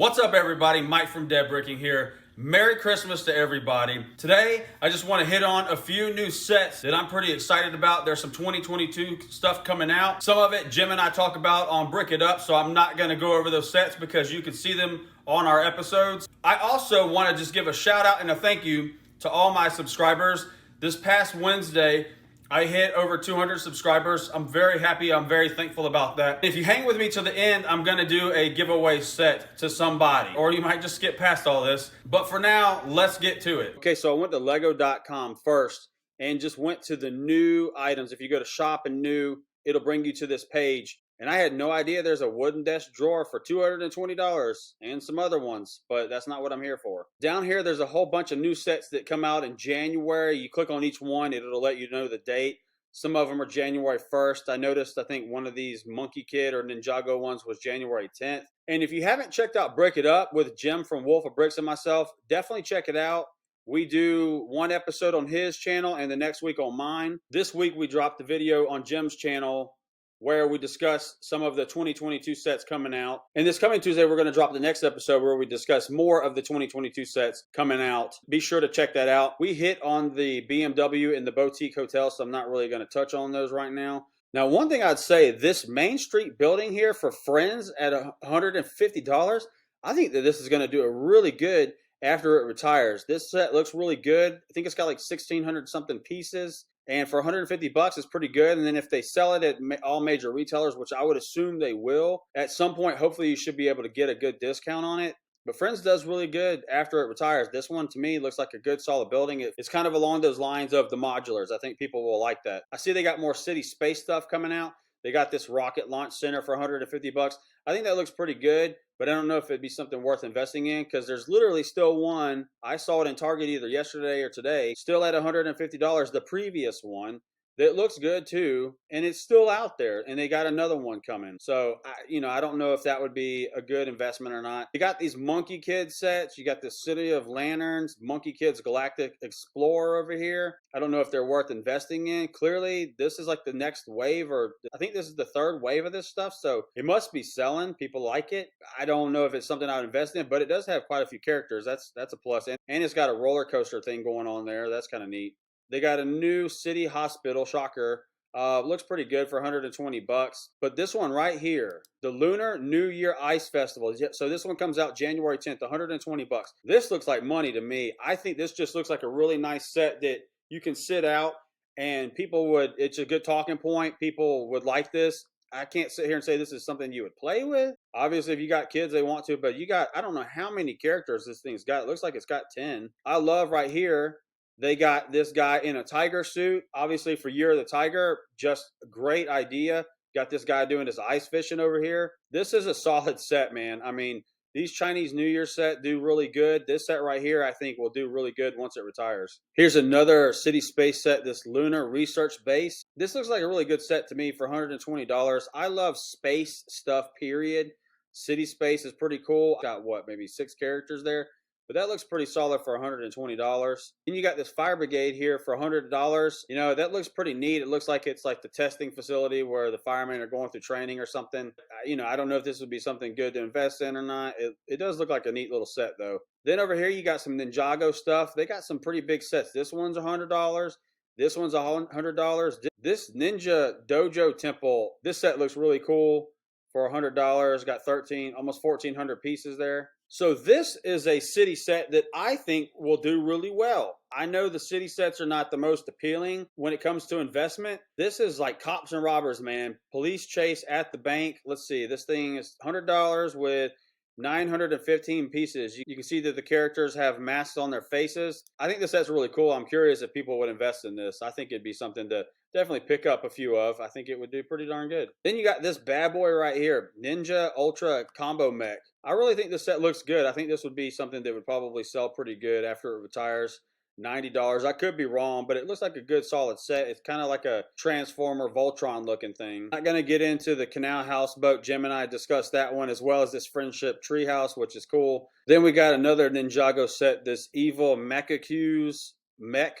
What's up, everybody? Mike from Dead Bricking here. Merry Christmas to everybody. Today, I just want to hit on a few new sets that I'm pretty excited about. There's some 2022 stuff coming out. Some of it Jim and I talk about on Brick It Up, so I'm not going to go over those sets because you can see them on our episodes. I also want to just give a shout out and a thank you to all my subscribers. This past Wednesday, I hit over 200 subscribers. I'm very happy. I'm very thankful about that. If you hang with me to the end, I'm going to do a giveaway set to somebody, or you might just skip past all this. But for now, let's get to it. Okay, so I went to lego.com first and just went to the new items. If you go to shop and new, it'll bring you to this page. And I had no idea there's a wooden desk drawer for $220 and some other ones, but that's not what I'm here for. Down here, there's a whole bunch of new sets that come out in January. You click on each one, it'll let you know the date. Some of them are January 1st. I noticed, I think one of these Monkey Kid or Ninjago ones was January 10th. And if you haven't checked out Brick It Up with Jim from Wolf of Bricks and myself, definitely check it out. We do one episode on his channel and the next week on mine. This week, we dropped the video on Jim's channel where we discuss some of the 2022 sets coming out. And this coming Tuesday, we're going to drop the next episode where we discuss more of the 2022 sets coming out. Be sure to check that out. We hit on the BMW and the boutique hotel, so I'm not really going to touch on those right now. Now, one thing I'd say, this Main Street building here for Friends at $150, I think that this is going to do a really good after it retires. This set looks really good. I think it's got like 1,600 something pieces. And for 150 bucks, it's pretty good. And then if they sell it at all major retailers, which I would assume they will, at some point, hopefully you should be able to get a good discount on it. But Friends does really good after it retires. This one, to me, looks like a good, solid building. It's kind of along those lines of the modulars. I think people will like that. I see they got more city space stuff coming out. They got this rocket launch center for 150 bucks. I think that looks pretty good, but I don't know if it'd be something worth investing in because there's literally still one. I saw it in Target either yesterday or today, still at $150, the previous one. That looks good too, and it's still out there, and they got another one coming. So, I don't know if that would be a good investment or not. You got these Monkey Kid sets. You got the City of Lanterns, Monkey Kids Galactic Explorer over here. I don't know if they're worth investing in. Clearly, this is like the next wave, or I think this is the third wave of this stuff, so it must be selling. People like it. I don't know if it's something I would invest in, but it does have quite a few characters. That's a plus, and it's got a roller coaster thing going on there. That's kind of neat. They got a new city hospital, shocker. Looks pretty good for 120 bucks. But this one right here, the Lunar New Year Ice Festival. So this one comes out January 10th, 120 bucks. This looks like money to me. I think this just looks like a really nice set that you can sit out and it's a good talking point. People would like this. I can't sit here and say this is something you would play with. Obviously, if you got kids, they want to, but I don't know how many characters this thing's got. It looks like it's got 10. I love right here, they got this guy in a tiger suit, obviously for Year of the Tiger. Just a great idea. Got this guy doing his ice fishing over here. This is a solid set, man. I mean, these Chinese New Year set do really good. This set right here, I think, will do really good once it retires. Here's another city space set, this Lunar Research Base. This looks like a really good set to me for $120. I love space stuff, period. City space is pretty cool. Got what, maybe 6 characters there? But that looks pretty solid for $120. Then you got this fire brigade here for $100. That looks pretty neat. It looks like it's like the testing facility where the firemen are going through training or something. I don't know if this would be something good to invest in or not. It does look like a neat little set, though. Then over here, you got some Ninjago stuff. They got some pretty big sets. This one's $100. This one's $100. This Ninja Dojo Temple, this set looks really cool for $100. Got almost 1,400 pieces there. So this is a city set that I think will do really well. I know the city sets are not the most appealing when it comes to investment. This is like cops and robbers, man. Police chase at the bank. Let's see. This thing is $100 with 915 pieces. You can see that the characters have masks on their faces. I think this set's really cool. I'm curious if people would invest in this. I think it'd be something to definitely pick up a few of. I think it would do pretty darn good. Then you got this bad boy right here, Ninja Ultra Combo Mech. I really think this set looks good. I think this would be something that would probably sell pretty good after it retires. $90. I could be wrong, but it looks like a good solid set. It's kind of like a Transformer Voltron looking thing. Not going to get into the Canal Houseboat. Jim and I discussed that one, as well as this Friendship Treehouse, which is cool. Then we got another Ninjago set, this Evil Mech. I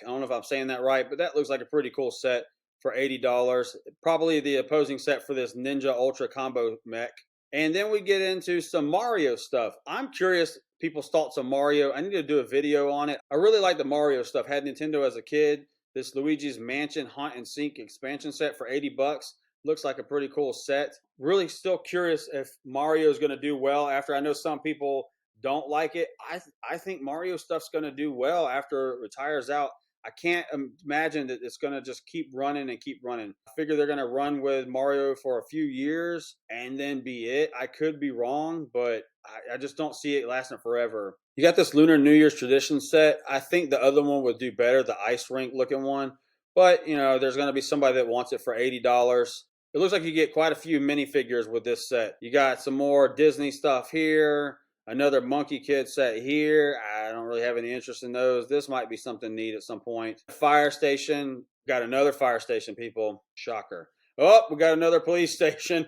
don't know if I'm saying that right, but that looks like a pretty cool set for $80. Probably the opposing set for this Ninja Ultra Combo Mech. And then we get into some Mario stuff. I'm curious people's thoughts on Mario. I need to do a video on it. I really like the Mario stuff. Had Nintendo as a kid. This Luigi's Mansion Hunt and Seek expansion set for 80 bucks. Looks like a pretty cool set. Really still curious if Mario is going to do well after. I know some people don't like it. I think Mario stuff's going to do well after it retires out. I can't imagine that it's going to just keep running and keep running. I figure they're going to run with Mario for a few years and then be it. I could be wrong, but I just don't see it lasting forever. You got this Lunar New Year's tradition set. I think the other one would do better, the ice rink looking one. But, you know, there's going to be somebody that wants it for $80. It looks like you get quite a few minifigures with this set. You got some more Disney stuff here. Another Monkey Kid set here. I don't really have any interest in those. This might be something neat at some point. Fire station. Got another fire station, people. Shocker. Oh, we got another police station.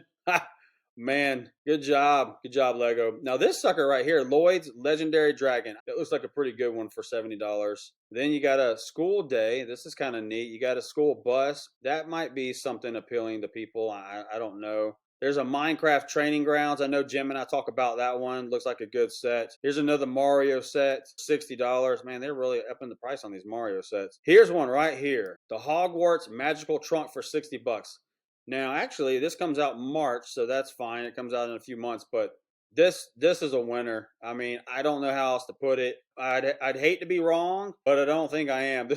Man, good job. Good job, Lego. Now this sucker right here, Lloyd's Legendary Dragon. It looks like a pretty good one for $70. Then you got a school day. This is kind of neat. You got a school bus. That might be something appealing to people. I don't know. There's a Minecraft training grounds. I know Jim and I talk about that one. Looks like a good set. Here's another Mario set, $60. Man, they're really upping the price on these Mario sets. Here's one right here. The Hogwarts Magical Trunk for 60 bucks. Now, actually, this comes out March, so that's fine. It comes out in a few months, but this is a winner. I mean, I don't know how else to put it. I'd hate to be wrong, but I don't think I am.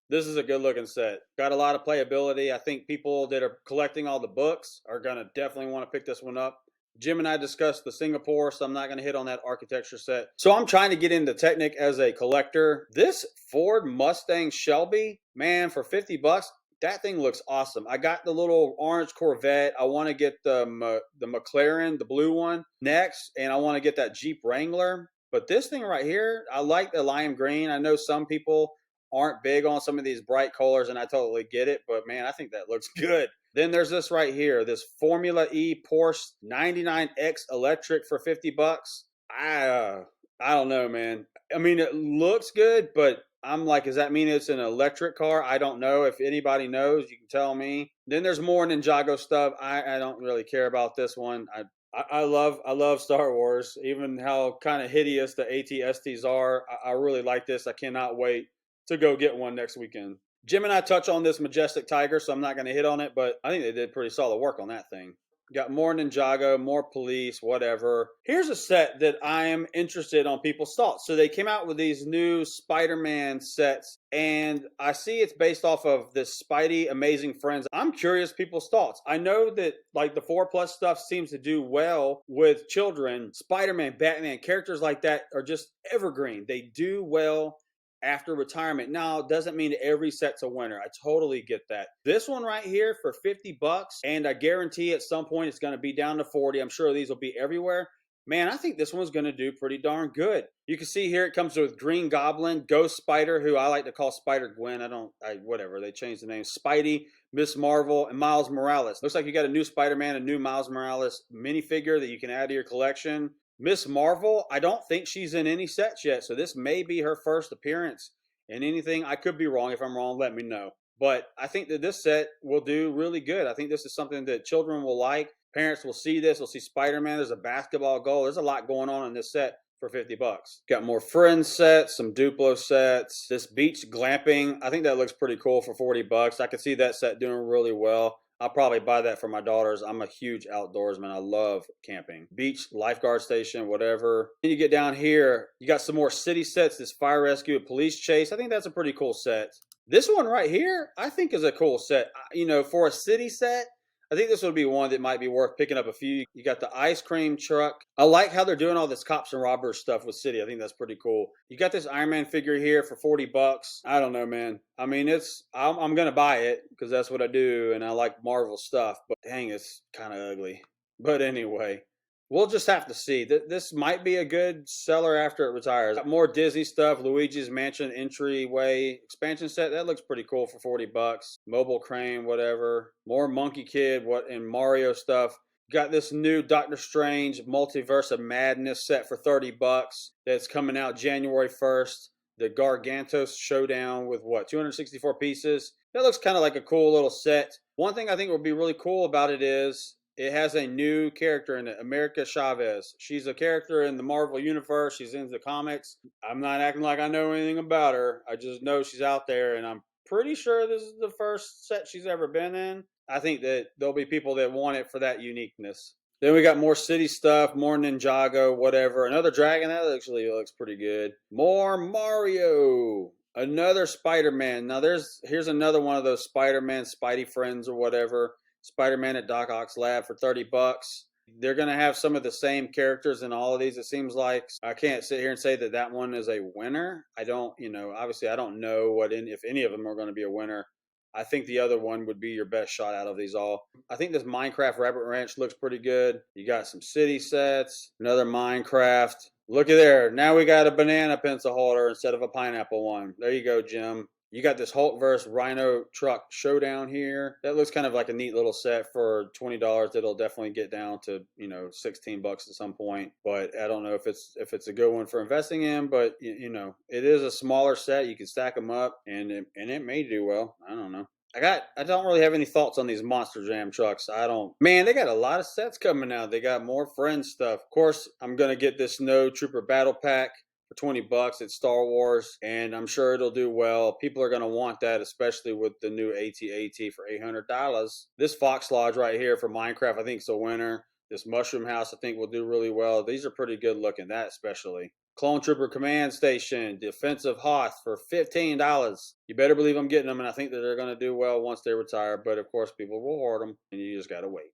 This is a good looking set. Got a lot of playability. I think people that are collecting all the books are going to definitely want to pick this one up. Jim and I discussed the Singapore, so I'm not going to hit on that architecture set. So I'm trying to get into Technic as a collector. This Ford Mustang Shelby, man, for 50 bucks, that thing looks awesome. I got the little orange Corvette. I want to get the McLaren, the blue one, next, and I want to get that Jeep Wrangler. But this thing right here, I like the lime green. I know some people aren't big on some of these bright colors, and I totally get it, but man, I think that looks good. Then there's this right here, this Formula E Porsche 99X electric for 50 bucks. I don't know, man. I mean, it looks good, but I'm like, does that mean it's an electric car? I don't know. If anybody knows, you can tell me. Then there's more Ninjago stuff. I don't really care about this one. I love Star Wars, even how kind of hideous the AT-STs are. I really like this. I cannot wait to go get one next weekend. Jim and I touch on this Majestic Tiger, so I'm not going to hit on it, but I think they did pretty solid work on that thing. Got more Ninjago, more police, whatever. Here's a set that I am interested on people's thoughts. So they came out with these new Spider-Man sets, and I see it's based off of this Spidey Amazing Friends. I'm curious people's thoughts. I know that like the 4+ stuff seems to do well with children. Spider-Man, Batman, characters like that are just evergreen. They do well after retirement. Now, it doesn't mean every set's a winner. I totally get that. This one right here for 50 bucks, and I guarantee at some point it's going to be down to 40. I'm sure these will be everywhere. Man, I think this one's going to do pretty darn good. You can see here it comes with Green Goblin, Ghost Spider, who I like to call Spider-Gwen. Whatever, they changed the name. Spidey, Miss Marvel, and Miles Morales. Looks like you got a new Spider-Man, a new Miles Morales minifigure that you can add to your collection. Miss Marvel, I don't think she's in any sets yet, so this may be her first appearance in anything. I could be wrong. If I'm wrong, let me know. But I think that this set will do really good. I think this is something that children will like. Parents will see this. Will see Spider-Man. There's a basketball goal. There's a lot going on in this set for 50 bucks. Got more Friends sets, some Duplo sets. This beach glamping, I think that looks pretty cool for 40 bucks. I could see that set doing really well. I'll probably buy that for my daughters. I'm a huge outdoorsman. I love camping. Beach, lifeguard station, whatever. Then you get down here, you got some more city sets. This fire rescue, police chase. I think that's a pretty cool set. This one right here, I think is a cool set. You know, for a city set, I think this would be one that might be worth picking up a few. You got the ice cream truck. I like how they're doing all this cops and robbers stuff with City. I think that's pretty cool. You got this Iron Man figure here for 40 bucks. I don't know, man. I mean, I'm going to buy it because that's what I do, and I like Marvel stuff. But dang, it's kind of ugly. But anyway, we'll just have to see. This might be a good seller after it retires. Got more Disney stuff. Luigi's Mansion entryway expansion set. That looks pretty cool for 40 bucks. Mobile crane, whatever. More Monkey Kid and Mario stuff. Got this new Doctor Strange Multiverse of Madness set for 30 bucks. That's coming out January 1st. The Gargantos Showdown with 264 pieces. That looks kind of like a cool little set. One thing I think would be really cool about it is It has a new character in it, America Chavez. She's a character in the Marvel Universe. She's in the comics. I'm not acting like I know anything about her. I just know she's out there, and I'm pretty sure this is the first set she's ever been in. I think that there'll be people that want it for that uniqueness. Then we got more city stuff, more Ninjago, whatever. Another dragon, that actually looks pretty good. More Mario. Another Spider-Man. Now here's another one of those Spider-Man Spidey friends or whatever. Spider-Man at Doc Ock's lab for $30. They're going to have some of the same characters in all of these. It seems like I can't sit here and say that one is a winner. I don't, obviously I don't know if any of them are going to be a winner. I think the other one would be your best shot out of these all. I think this Minecraft Rabbit Ranch looks pretty good. You got some city sets, another Minecraft. Look at there. Now we got a banana pencil holder instead of a pineapple one. There you go, Jim. You got this Hulk vs. Rhino truck showdown here. That looks kind of like a neat little set for $20. It'll definitely get down to, $16 at some point. But I don't know if it's a good one for investing in. But it is a smaller set. You can stack them up, and it may do well. I don't know. I don't really have any thoughts on these Monster Jam trucks. Man, they got a lot of sets coming out. They got more Friends stuff. Of course, I'm gonna get this Snow Trooper Battle Pack for $20. It's Star Wars, and I'm sure it'll do well. People are gonna want that, especially with the new AT-AT for $800. This Fox Lodge right here for Minecraft, I think is a winner. This Mushroom House, I think, will do really well. These are pretty good looking, that especially. Clone Trooper Command Station, Defensive Hoth for $15. You better believe I'm getting them, and I think that they're going to do well once they retire. But of course, people will hoard them, and you just got to wait.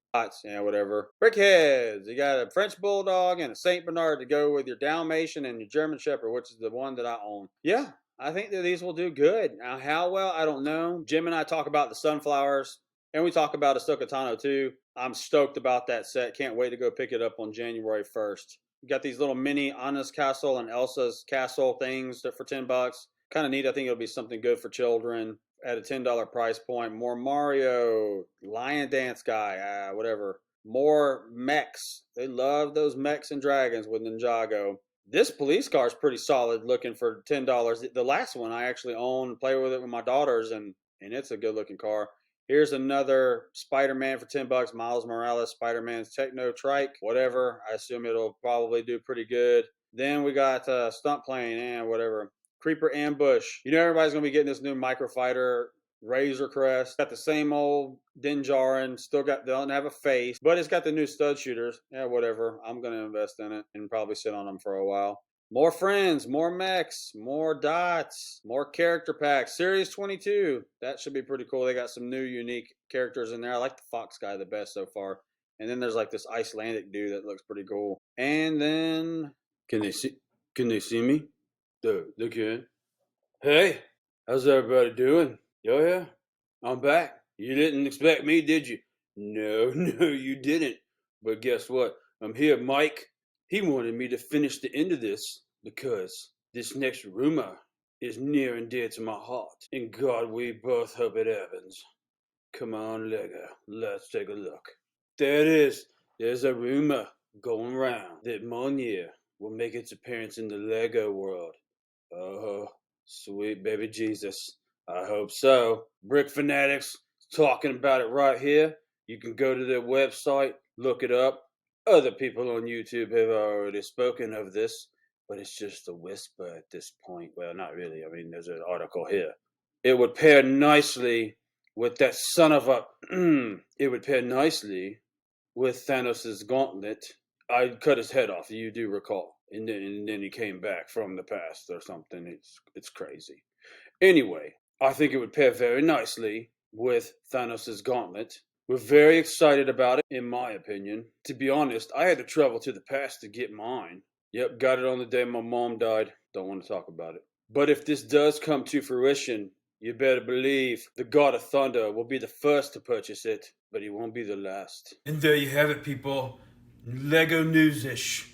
Yeah, whatever. Brickheads. You got a French Bulldog and a Saint Bernard to go with your Dalmatian and your German Shepherd, which is the one that I own. Yeah, I think that these will do good. Now, how well, I don't know. Jim and I talk about the Sunflowers, and we talk about Ahsoka Tano too. I'm stoked about that set. Can't wait to go pick it up on January 1st. You got these little mini Anna's Castle and Elsa's Castle things for $10. Kind of neat. I think it'll be something good for children at a $10 price point. More Mario, Lion Dance guy, whatever. More mechs. They love those mechs and dragons with Ninjago. This police car is pretty solid looking for $10. The last one I actually own, play with it with my daughters, and it's a good looking car. Here's another Spider-Man for $10. Miles Morales, Spider-Man's Techno Trike, whatever. I assume it'll probably do pretty good. Then we got Stunt Plane and whatever. Creeper Ambush. Everybody's going to be getting this new Microfighter Razor Crest. Got the same old Dinjarin. Doesn't have a face, but it's got the new stud shooters. Yeah, whatever. I'm going to invest in it and probably sit on them for a while. More Friends, more mechs, more dots, more character packs. Series 22. That should be pretty cool. They got some new unique characters in there. I like the Fox guy the best so far. And then there's like this Icelandic dude that looks pretty cool. And then Can they see me? They can. Hey, how's everybody doing? Oh yeah, I'm back. You didn't expect me, did you? No, you didn't. But guess what? I'm here, Mike. He wanted me to finish the end of this because this next rumor is near and dear to my heart. And God, we both hope it happens. Come on, Lego, let's take a look. There it is. There's a rumor going around that Mjolnir will make its appearance in the Lego world. Oh, sweet baby Jesus. I hope so. Brick Fanatics talking about it right here. You can go to their website, look it up. Other people on YouTube have already spoken of this, but it's just a whisper at this point. Well, not really. I mean, there's an article here. It would pair nicely with that son of a... it would pair nicely with Thanos' gauntlet. I'd cut his head off, you do recall. And then he came back from the past or something. It's crazy. Anyway, I think it would pair very nicely with Thanos' gauntlet. We're very excited about it, in my opinion. To be honest, I had to travel to the past to get mine. Yep, got it on the day my mom died. Don't want to talk about it. But if this does come to fruition, you better believe the God of Thunder will be the first to purchase it, but he won't be the last. And there you have it, people. Lego news-ish.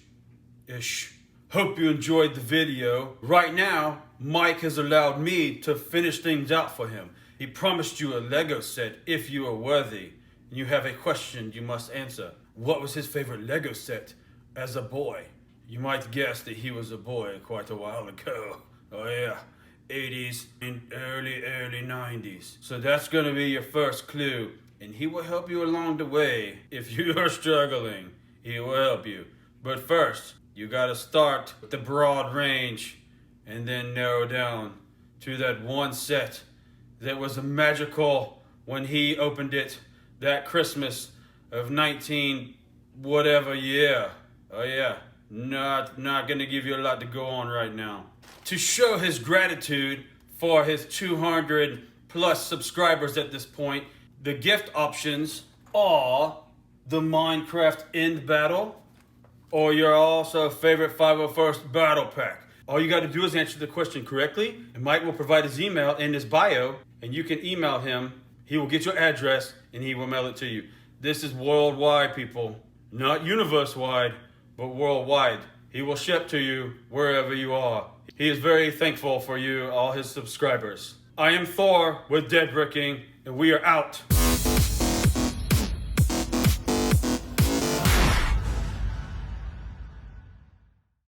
Hope you enjoyed the video. Right now, Mike has allowed me to finish things out for him. He promised you a Lego set if you are worthy. And you have a question you must answer. What was his favorite Lego set as a boy? You might guess that he was a boy quite a while ago. Oh yeah, 80s and early 90s. So that's gonna be your first clue. and he will help you along the way. If you are struggling, he will help you. But first, you gotta start with the broad range and then narrow down to that one set that was magical when he opened it that Christmas of 19 whatever year. Oh yeah, not gonna give you a lot to go on right now. To show his gratitude for his 200 plus subscribers at this point, the gift options are the Minecraft End Battle or your also favorite 501st Battle Pack. All you got to do is answer the question correctly, and Mike will provide his email in his bio, and you can email him. He will get your address, and he will mail it to you. This is worldwide, people. Not universe-wide, but worldwide. He will ship to you wherever you are. He is very thankful for you, all his subscribers. I am Thor with Dead Bricking, and we are out.